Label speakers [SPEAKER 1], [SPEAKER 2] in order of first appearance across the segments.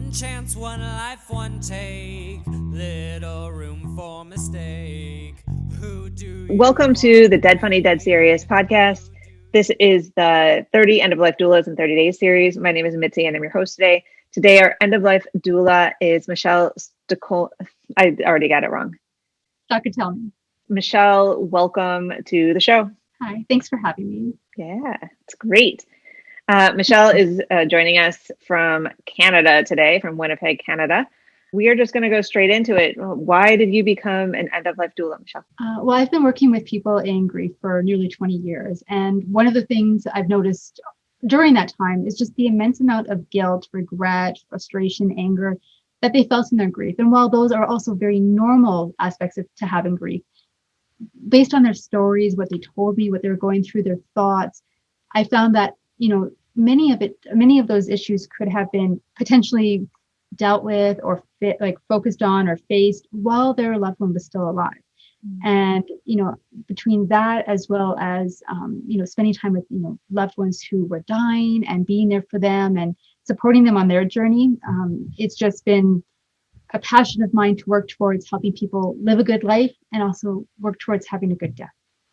[SPEAKER 1] One chance, one life, one take. Little room for mistake. Who do you
[SPEAKER 2] Welcome to the Dead Funny, Dead Serious podcast. This is the 30 End of Life Doulas in 30 Days series. My name is Mitzi and I'm your host today. Today, our End of Life Doula is Michelle Stokotelny. I already got it wrong.
[SPEAKER 3] Stokotelny.
[SPEAKER 2] Michelle, welcome to the show.
[SPEAKER 3] Hi, thanks for having me.
[SPEAKER 2] Yeah, it's great. Michelle is joining us from Canada today, from Winnipeg, Canada. We are just going to go straight into it. Why did you become an end of life doula, Michelle?
[SPEAKER 3] Well, I've been working with people in grief for nearly 20 years. And one of the things I've noticed during that time is just the immense amount of guilt, regret, frustration, anger that they felt in their grief. And while those are also very normal aspects to having grief, based on their stories, what they told me, what they were going through, their thoughts, I found that, many of those issues could have been potentially dealt with or focused on or faced while their loved one was still alive. And between that as well as spending time with loved ones who were dying and being there for them and supporting them on their journey, it's just been a passion of mine to work towards helping people live a good life and also work towards having a good death.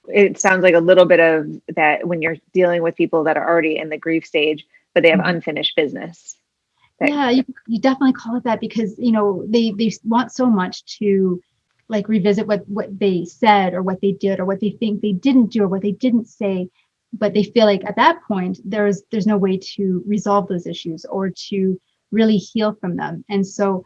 [SPEAKER 2] It sounds like a little bit of that when you're dealing with people that are already in the grief stage, but they have unfinished business.
[SPEAKER 3] Yeah, you definitely call it that because, they want so much to revisit what they said or what they did or what they think they didn't do or what they didn't say. But they feel like at that point, there's no way to resolve those issues or to really heal from them. And so,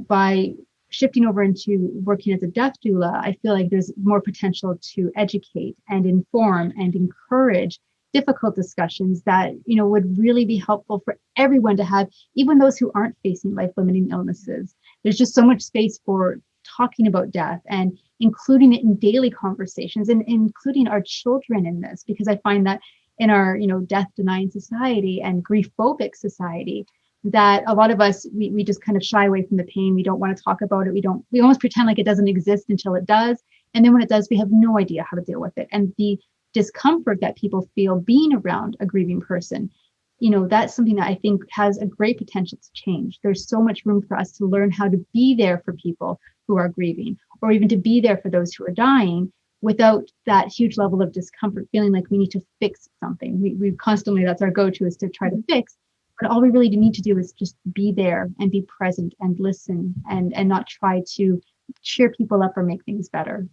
[SPEAKER 3] by shifting over into working as a death doula, I feel like there's more potential to educate and inform and encourage difficult discussions that would really be helpful for everyone to have, even those who aren't facing life-limiting illnesses. There's just so much space for talking about death and including it in daily conversations and including our children in this, because I find that in our death denying society and grief phobic society, that a lot of us, we just kind of shy away from the pain. We don't want to talk about it. We almost pretend like it doesn't exist until it does. And then when it does, we have no idea how to deal with it. And the discomfort that people feel being around a grieving person, that's something that I think has a great potential to change. There's so much room for us to learn how to be there for people who are grieving, or even to be there for those who are dying without that huge level of discomfort, feeling like we need to fix something. We constantly, that's our go-to, is to try to fix. But all we really need to do is just be there and be present and listen and not try to cheer people up or make things better.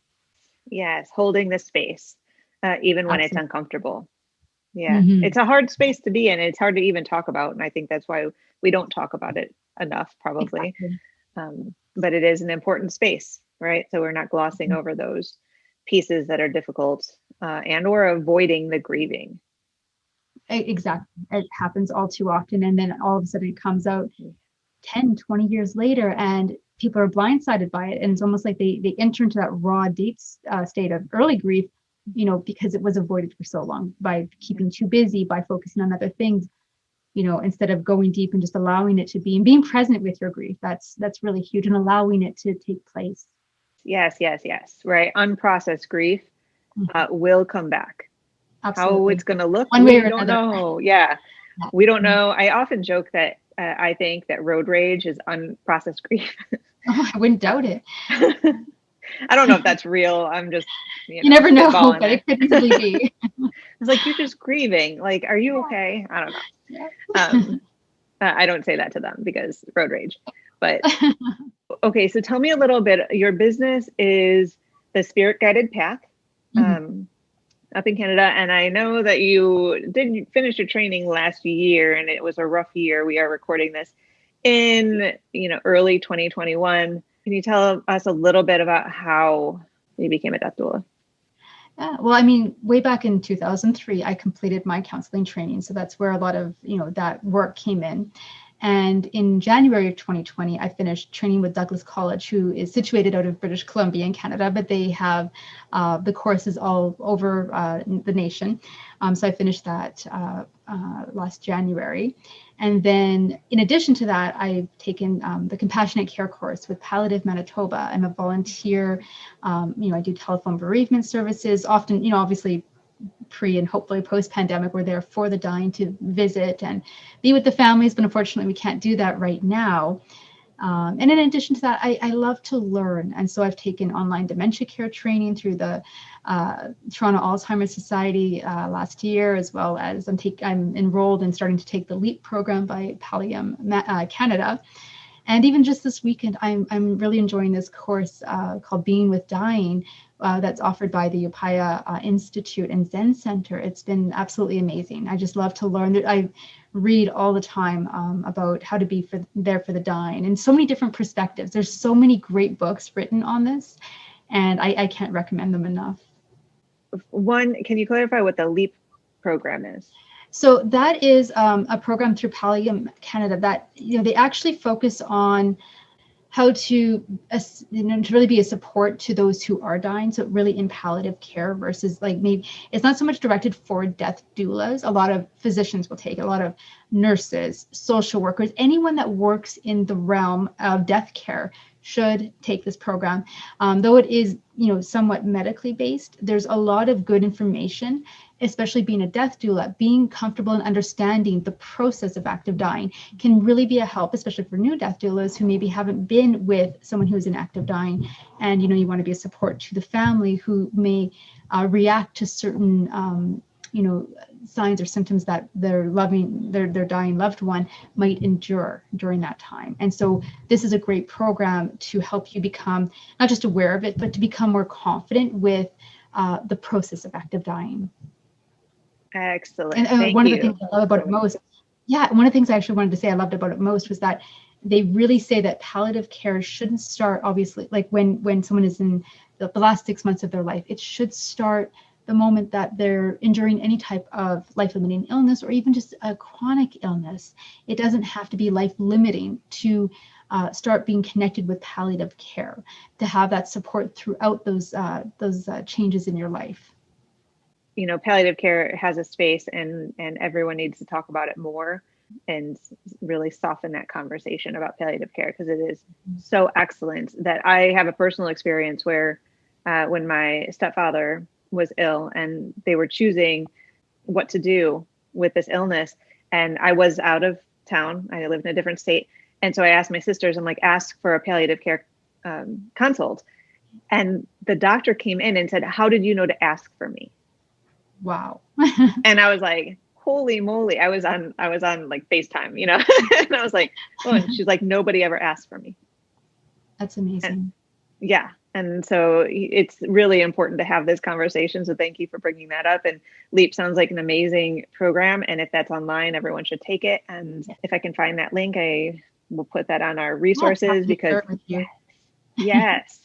[SPEAKER 2] Yes, holding the space, even when it's uncomfortable. Yeah,
[SPEAKER 3] Mm-hmm.
[SPEAKER 2] It's a hard space to be in. It's hard to even talk about. And I think that's why we don't talk about it enough, probably.
[SPEAKER 3] Exactly.
[SPEAKER 2] But it is an important space, right? So we're not glossing over those pieces that are difficult and or avoiding the grieving.
[SPEAKER 3] Exactly. It happens all too often. And then all of a sudden it comes out 10, 20 years later and people are blindsided by it. And it's almost like they enter into that raw, deep state of early grief, because it was avoided for so long by keeping too busy, by focusing on other things, instead of going deep and just allowing it to be and being present with your grief. That's really huge, and allowing it to take place.
[SPEAKER 2] Yes. Right. Unprocessed grief will come back.
[SPEAKER 3] Absolutely.
[SPEAKER 2] How it's going to look,
[SPEAKER 3] one way or
[SPEAKER 2] we don't
[SPEAKER 3] another.
[SPEAKER 2] know. Yeah, we don't know. I often joke that I think that road rage is unprocessed grief.
[SPEAKER 3] Oh, I wouldn't doubt it.
[SPEAKER 2] I don't know if that's real. I'm just,
[SPEAKER 3] you never know, but it could easily be.
[SPEAKER 2] It's like, you're just grieving. Like, are you okay? I don't know. I don't say that to them because road rage. But okay, so tell me a little bit. Your business is the Spirit Guided Path up in Canada. And I know that you didn't finish your training last year and it was a rough year. We are recording this in, early 2021. Can you tell us a little bit about how you became a death doula?
[SPEAKER 3] Yeah, well, way back in 2003, I completed my counseling training. So that's where a lot of, that work came in. And in January of 2020, I finished training with Douglas College, who is situated out of British Columbia in Canada, but they have the courses all over the nation. So I finished that last January. And then in addition to that, I've taken the compassionate care course with Palliative, Manitoba. I'm a volunteer. I do telephone bereavement services, often, obviously pre and hopefully post-pandemic, we're there for the dying to visit and be with the families, but unfortunately we can't do that right now. And in addition to that, I love to learn. And so I've taken online dementia care training through the Toronto Alzheimer's Society last year, as well as I'm enrolled and starting to take the LEAP program by Palliative Canada. And even just this weekend, I'm really enjoying this course called Being with Dying that's offered by the Upaya Institute and Zen Center. It's been absolutely amazing. I just love to learn. I read all the time about how to be there for the dying and so many different perspectives. There's so many great books written on this, and I can't recommend them enough.
[SPEAKER 2] One, can you clarify what the LEAP program is?
[SPEAKER 3] So that is a program through Palliative Canada that, they actually focus on how to really be a support to those who are dying. So really in palliative care versus maybe it's not so much directed for death doulas. A lot of physicians will take it, a lot of nurses, social workers, anyone that works in the realm of death care should take this program. Though it is, somewhat medically based, there's a lot of good information, especially being a death doula. Being comfortable and understanding the process of active dying can really be a help, especially for new death doulas who maybe haven't been with someone who's in active dying. And, you want to be a support to the family who may react to certain, signs or symptoms that their dying loved one might endure during that time. And so this is a great program to help you become not just aware of it, but to become more confident with the process of active dying.
[SPEAKER 2] Excellent.
[SPEAKER 3] And one of the things I love about it most, one of the things I actually wanted to say I loved about it most was that they really say that palliative care shouldn't start, obviously, like when someone is in the last 6 months of their life. It should start the moment that they're enduring any type of life-limiting illness or even just a chronic illness. It doesn't have to be life-limiting to start being connected with palliative care, to have that support throughout those changes in your life.
[SPEAKER 2] Palliative care has a space and everyone needs to talk about it more and really soften that conversation about palliative care, because it is so excellent. That I have a personal experience where when my stepfather was ill and they were choosing what to do with this illness, and I was out of town, I lived in a different state, and so I asked my sisters, I'm like, ask for a palliative care consult. And the doctor came in and said, how did you know to ask for me?
[SPEAKER 3] Wow.
[SPEAKER 2] And I was like, holy moly. I was on like FaceTime, and I was like, oh, and she's like, nobody ever asked for me.
[SPEAKER 3] That's amazing.
[SPEAKER 2] And so it's really important to have this conversation. So thank you for bringing that up. And LEAP sounds like an amazing program. And if that's online, everyone should take it. And if I can find that link, I will put that on our resources, because yes,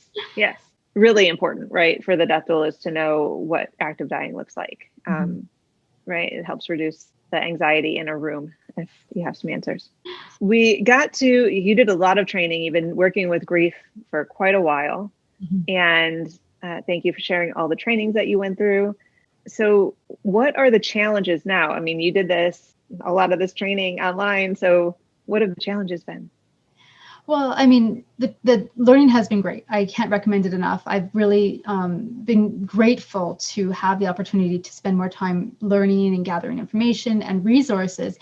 [SPEAKER 2] really important, right? For the death doulas to know what active dying looks like, right? It helps reduce the anxiety in a room if you have some answers. You did a lot of training. You've been working with grief for quite a while. And thank you for sharing all the trainings that you went through. So what are the challenges now? I mean, you did a lot of this training online. So what have the challenges been?
[SPEAKER 3] Well, I mean, the learning has been great. I can't recommend it enough. I've really been grateful to have the opportunity to spend more time learning and gathering information and resources.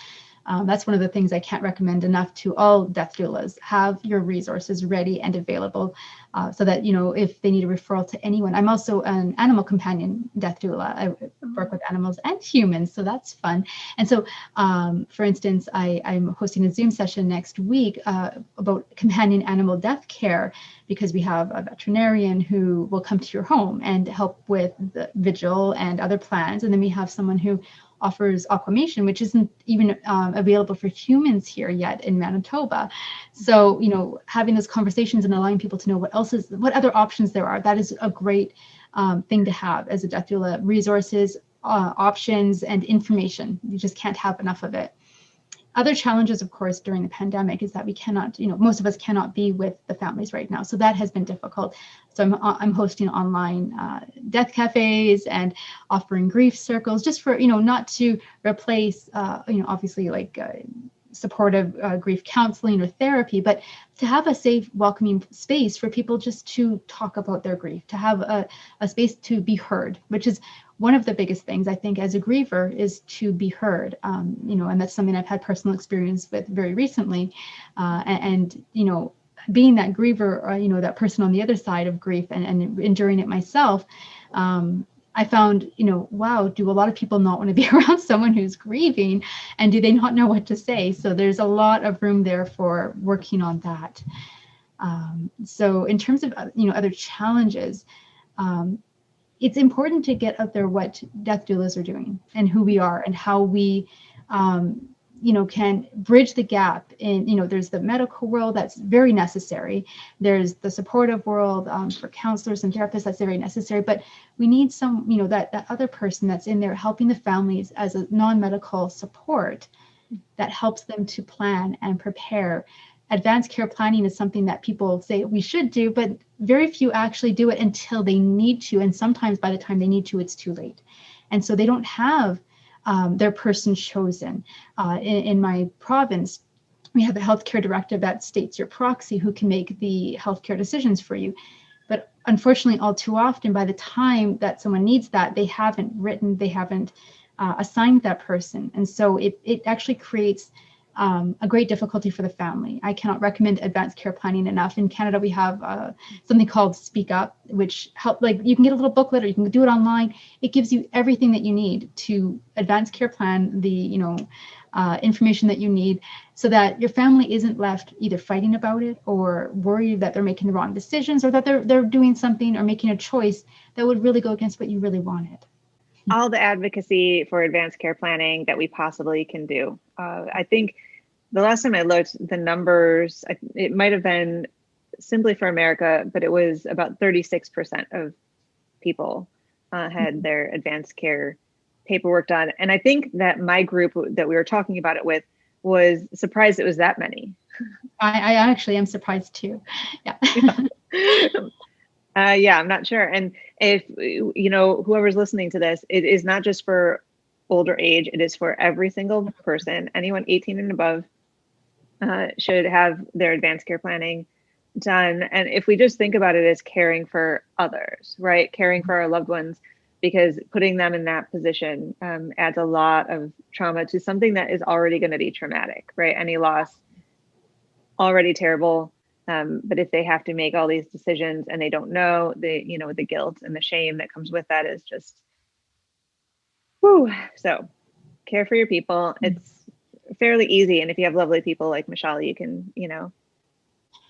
[SPEAKER 3] That's one of the things I can't recommend enough to all death doulas. Have your resources ready and available so that, if they need a referral to anyone. I'm also an animal companion death doula. I work with animals and humans, so that's fun. And so, for instance, I'm hosting a Zoom session next week about companion animal death care, because we have a veterinarian who will come to your home and help with the vigil and other plans. And then we have someone who offers aquamation, which isn't even available for humans here yet in Manitoba. So, having those conversations and allowing people to know what other options there are, that is a great thing to have as a death doula. Resources, options, and information. You just can't have enough of it. Other challenges, of course, during the pandemic is that we cannot, most of us cannot be with the families right now. So that has been difficult. So I'm hosting online death cafes and offering grief circles, just for, not to replace, obviously like supportive grief counseling or therapy, but to have a safe, welcoming space for people just to talk about their grief, to have a space to be heard, which is one of the biggest things I think as a griever is to be heard. And that's something I've had personal experience with very recently. And being that griever, that person on the other side of grief and enduring it myself, I found, wow, do a lot of people not want to be around someone who's grieving, and do they not know what to say? So there's a lot of room there for working on that. So in terms of, other challenges, it's important to get out there what death doulas are doing and who we are and how we, can bridge the gap in, there's the medical world that's very necessary. There's the supportive world for counselors and therapists that's very necessary, but we need some, that other person that's in there helping the families as a non-medical support that helps them to plan and prepare. Advanced care planning is something that people say we should do, but very few actually do it until they need to. And sometimes by the time they need to, it's too late. And so they don't have their person chosen. In my province, we have a healthcare directive that states your proxy who can make the healthcare decisions for you. But unfortunately, all too often, by the time that someone needs that, they haven't assigned that person. And so it actually creates a great difficulty for the family. I cannot recommend advanced care planning enough. In Canada, we have something called Speak Up, which you can get a little booklet or you can do it online. It gives you everything that you need to advanced care plan, the information that you need, so that your family isn't left either fighting about it or worried that they're making the wrong decisions or that they're doing something or making a choice that would really go against what you really wanted.
[SPEAKER 2] All the advocacy for advanced care planning that we possibly can do. I think the last time I looked, the numbers, it might have been simply for America, but it was about 36% of people had their advanced care paperwork done. And I think that my group that we were talking about it with was surprised it was that many.
[SPEAKER 3] I actually am surprised too. Yeah.
[SPEAKER 2] Yeah, I'm not sure. And if, whoever's listening to this, it is not just for older age, it is for every single person. Anyone 18 and above should have their advanced care planning done. And if we just think about it as caring for others, right? Caring for our loved ones, because putting them in that position adds a lot of trauma to something that is already going to be traumatic, right? Any loss, already terrible. But if they have to make all these decisions and they don't know, the guilt and the shame that comes with that is just, whew. So care for your people. It's fairly easy. And if you have lovely people like Michelle, you can,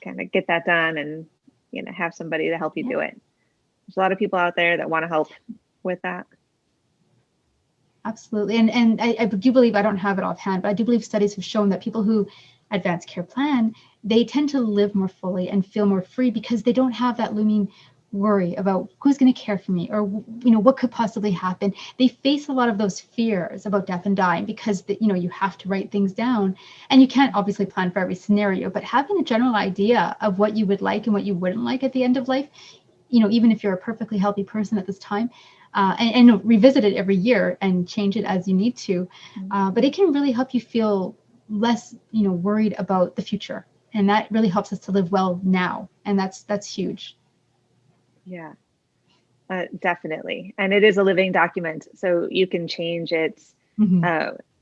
[SPEAKER 2] kind of get that done and, have somebody to help you do it. There's a lot of people out there that want to help with that.
[SPEAKER 3] Absolutely. And I do believe, I don't have it offhand, but I do believe studies have shown that people who advanced care plan, they tend to live more fully and feel more free because they don't have that looming worry about who's going to care for me or what could possibly happen. They face a lot of those fears about death and dying because you have to write things down and you can't obviously plan for every scenario, but having a general idea of what you would like and what you wouldn't like at the end of life, even if you're a perfectly healthy person at this time, and revisit it every year and change it as you need to, but it can really help you feel less worried about the future, and that really helps us to live well now, and that's huge.
[SPEAKER 2] Yeah, definitely. And it is a living document, so you can change it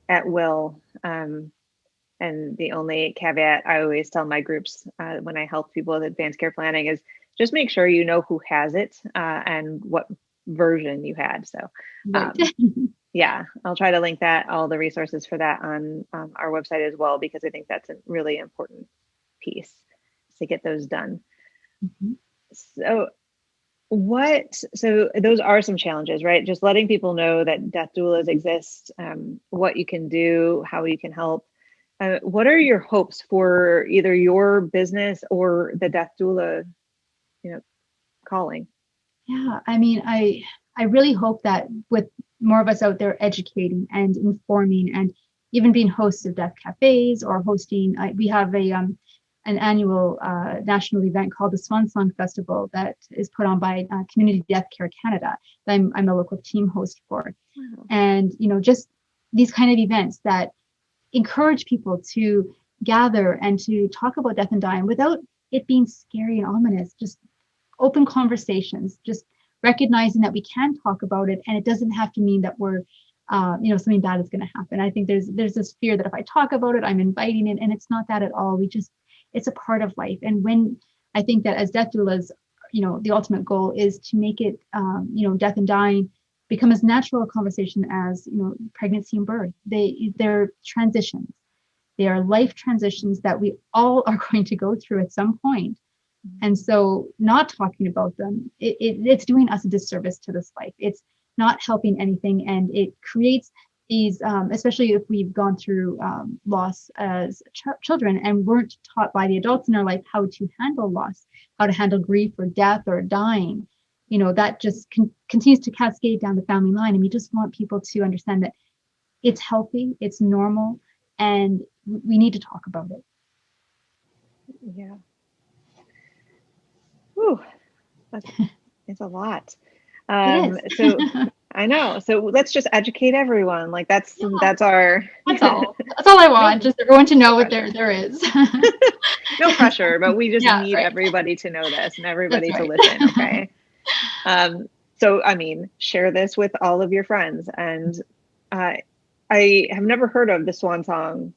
[SPEAKER 2] at will. And the only caveat I always tell my groups when I help people with advanced care planning is just make sure you know who has it and what version you had. So yeah, I'll try to link all the resources for that on our website as well, because I think that's a really important piece to get those done. So those are some challenges, right? Just letting people know that death doulas exist, what you can do, how you can help. What are your hopes for either your business or the death doula, calling?
[SPEAKER 3] Yeah, I mean, I really hope that with more of us out there educating and informing and even being hosts of death cafes or hosting, we have an annual national event called the Swan Song Festival that is put on by Community Death Care Canada that I'm a local team host for. Wow. And, just these kind of events that encourage people to gather and to talk about death and dying without it being scary and ominous. Just open conversations, just recognizing that we can talk about it, and it doesn't have to mean that we're something bad is going to happen. I think there's this fear that if I talk about it, I'm inviting it, and it's not that at all. It's a part of life. And when I think that as death doulas, the ultimate goal is to make it, death and dying become as natural a conversation as, pregnancy and birth. They're transitions. They are life transitions that we all are going to go through at some point. And so not talking about them, it's doing us a disservice to this life. It's not helping anything. And it creates these, especially if we've gone through loss as children and weren't taught by the adults in our life how to handle loss, how to handle grief or death or dying, that just continues to cascade down the family line. And we just want people to understand that it's healthy, it's normal, and we need to talk about it.
[SPEAKER 2] Yeah. Whew. It's a lot.
[SPEAKER 3] It is.
[SPEAKER 2] So I know. So let's just educate everyone. Like that's our.
[SPEAKER 3] That's all. That's all I want. Just everyone to know what there is.
[SPEAKER 2] No pressure, but we just need
[SPEAKER 3] right.
[SPEAKER 2] everybody to know this and everybody
[SPEAKER 3] That's
[SPEAKER 2] to
[SPEAKER 3] right.
[SPEAKER 2] listen. Okay. So share this with all of your friends. And I have never heard of the Swan Song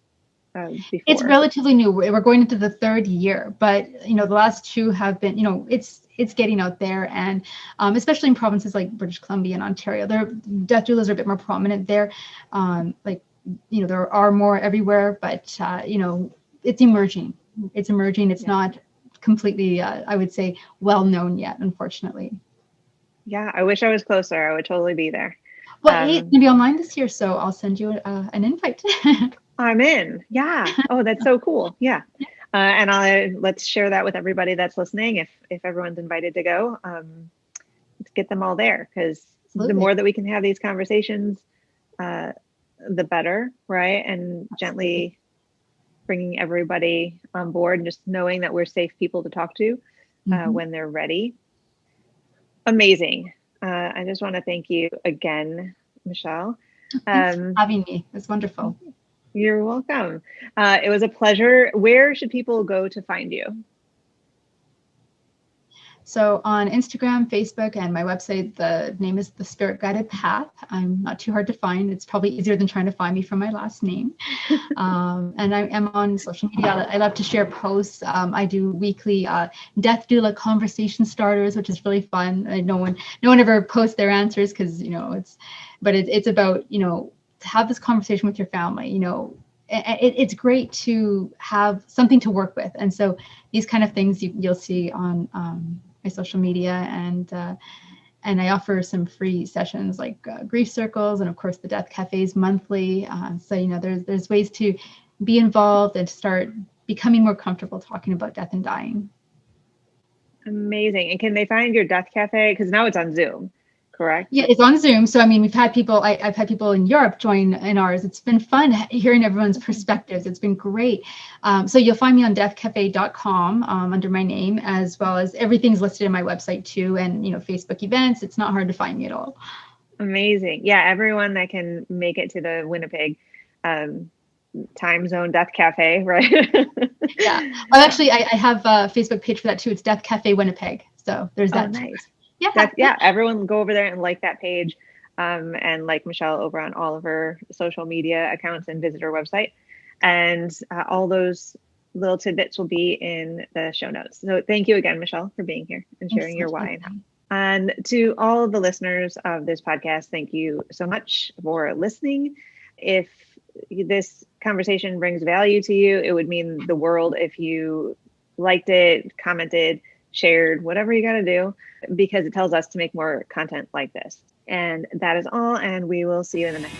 [SPEAKER 2] before.
[SPEAKER 3] It's relatively new. We're going into the third year, but the last two have been, it's getting out there, and especially in provinces like British Columbia and Ontario, their death doulas are a bit more prominent there. There are more everywhere, but it's emerging. It's emerging. It's not completely, I would say, well known yet, unfortunately.
[SPEAKER 2] Yeah, I wish I was closer. I would totally be there.
[SPEAKER 3] Well, it's gonna be online this year, so I'll send you an invite.
[SPEAKER 2] I'm in. Yeah. Oh, that's so cool. Yeah. And let's share that with everybody that's listening. If everyone's invited to go, let's get them all there, because the more that we can have these conversations, the better, right? And gently bringing everybody on board, and just knowing that we're safe people to talk to when they're ready. Amazing. I just want to thank you again, Michelle.
[SPEAKER 3] Thanks for having me. It's wonderful.
[SPEAKER 2] You're welcome. It was a pleasure. Where should people go to find you?
[SPEAKER 3] So on Instagram, Facebook, and my website, the name is The Spirit Guided Path. I'm not too hard to find. It's probably easier than trying to find me from my last name. And I am on social media. I love to share posts. I do weekly death doula conversation starters, which is really fun. No one ever posts their answers because it's about to have this conversation with your family. It's great to have something to work with, and so these kind of things you'll see on my social media, and I offer some free sessions like grief circles, and of course the death cafes monthly. So there's ways to be involved and start becoming more comfortable talking about death and dying.
[SPEAKER 2] Amazing. And can they find your death cafe? Because now it's on Zoom. Correct?
[SPEAKER 3] Yeah, it's on Zoom. So, we've had people, I've had people in Europe join in ours. It's been fun hearing everyone's perspectives. It's been great. So you'll find me on deathcafe.com under my name, as well as everything's listed in my website too. And, Facebook events, it's not hard to find me at all.
[SPEAKER 2] Amazing. Yeah, everyone that can make it to the Winnipeg time zone death cafe, right?
[SPEAKER 3] Yeah. Well, actually, I have a Facebook page for that too. It's Death Cafe Winnipeg. So there's that.
[SPEAKER 2] Oh, nice. Yeah. Everyone go over there and like that page, and like Michelle over on all of her social media accounts, and visit her website. And all those little tidbits will be in the show notes. So thank you again, Michelle, for being here and sharing your why. And to all of the listeners of this podcast, thank you so much for listening. If this conversation brings value to you, it would mean the world if you liked it, commented, shared, whatever you got to do, because it tells us to make more content like this. And that is all. And we will see you in the next